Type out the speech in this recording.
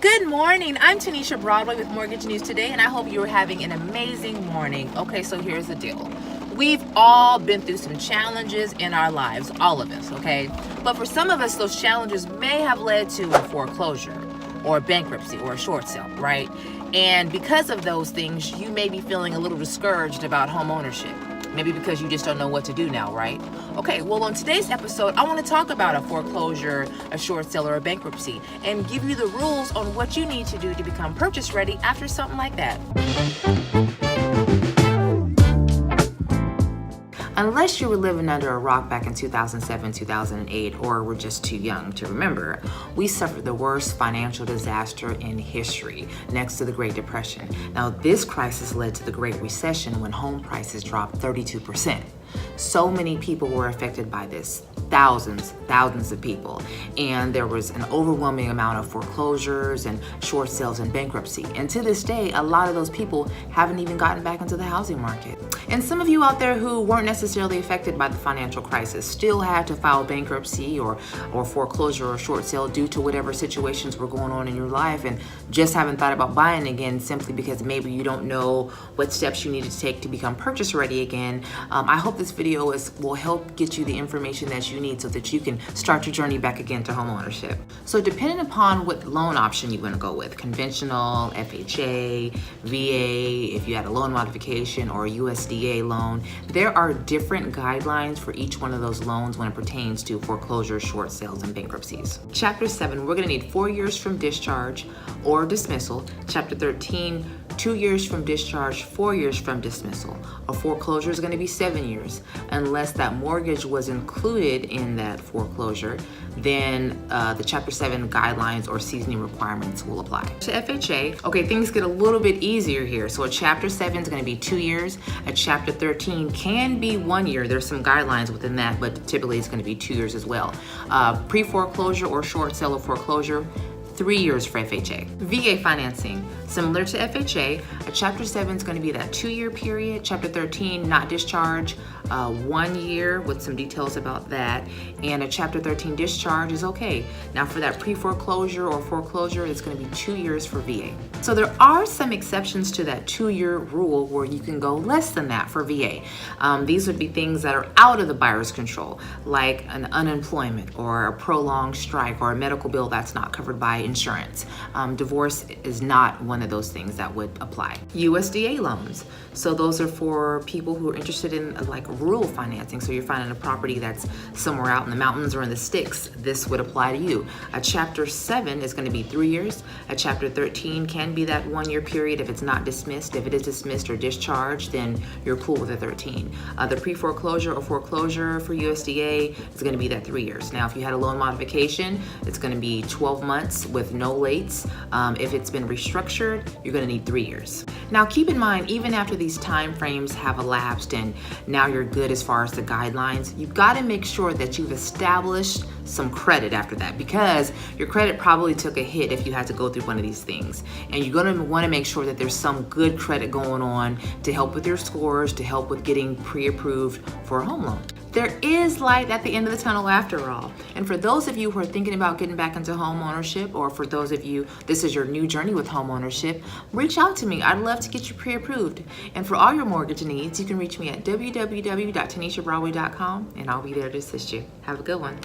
Good morning. I'm Tanisha Broadway with Mortgage News Today, and I hope you're having an amazing morning. Okay, so here's the deal. We've all been through some challenges in our lives, all of us, okay? But for some of us, those challenges may have led to a foreclosure or a bankruptcy or a short sale, right? And because of those things, you may be feeling a little discouraged about home ownership. Maybe because you just don't know what to do now, right? Okay, well, on today's episode, I want to talk about a foreclosure, a short sale, or a bankruptcy, and give you the rules on what you need to do to become purchase ready after something like that. Unless you were living under a rock back in 2007, 2008, or were just too young to remember, we suffered the worst financial disaster in history, next to the Great Depression. Now, this crisis led to the Great Recession when home prices dropped 32%. So many people were affected by this, thousands of people. And there was an overwhelming amount of foreclosures and short sales and bankruptcy. And to this day, a lot of those people haven't even gotten back into the housing market. And some of you out there who weren't necessarily affected by the financial crisis still had to file bankruptcy or foreclosure or short sale due to whatever situations were going on in your life and just haven't thought about buying again simply because maybe you don't know what steps you need to take to become purchase ready again. I hope this video will help get you the information that you need so that you can start your journey back again to home ownership. So depending upon what loan option you want to go with, conventional, FHA, VA, if you had a loan modification or a USDA loan, there are different guidelines for each one of those loans when it pertains to foreclosure, short sales, and bankruptcies. Chapter 7, we're going to need 4 years from discharge or dismissal. Chapter 13, 2 years from discharge, 4 years from dismissal. A foreclosure is going to be 7 years. Unless that mortgage was included in that foreclosure, then the Chapter 7 guidelines or seasoning requirements will apply. To FHA, okay, things get a little bit easier here. So a Chapter 7 is going to be 2 years. A Chapter 13 can be 1 year. There's some guidelines within that, but typically it's going to be 2 years as well. Pre-foreclosure or short sale or foreclosure, 3 years for FHA. VA financing, similar to FHA, a Chapter 7 is going to be that 2-year period. Chapter 13, not discharge, 1 year with some details about that. And a Chapter 13 discharge is okay. Now for that pre-foreclosure or foreclosure, it's going to be 2 years for VA. So there are some exceptions to that 2-year rule where you can go less than that for VA. These would be things that are out of the buyer's control, like an unemployment or a prolonged strike or a medical bill that's not covered by insurance. Divorce is not one of those things that would apply. USDA loans. So those are for people who are interested in like rural financing. So you're finding a property that's somewhere out in the mountains or in the sticks. This would apply to you. A Chapter 7 is going to be 3 years. A Chapter 13 can be that 1 year period if it's not dismissed. If it is dismissed or discharged, then you're cool with a 13. The pre-foreclosure or foreclosure for USDA is going to be that 3 years. Now, if you had a loan modification, it's going to be 12 months with no lates. If it's been restructured, you're going to need 3 years. Now, keep in mind, even after these time frames have elapsed and now you're good as far as the guidelines, you've got to make sure that you've established some credit after that, because your credit probably took a hit if you had to go through one of these things. And you're going to want to make sure that there's some good credit going on to help with your scores, to help with getting pre-approved for a home loan. There is light at the end of the tunnel after all. And for those of you who are thinking about getting back into home ownership, or for those of you, this is your new journey with home ownership, reach out to me. I'd love to get you pre-approved. And for all your mortgage needs, you can reach me at www.tanishabroadway.com, and I'll be there to assist you. Have a good one.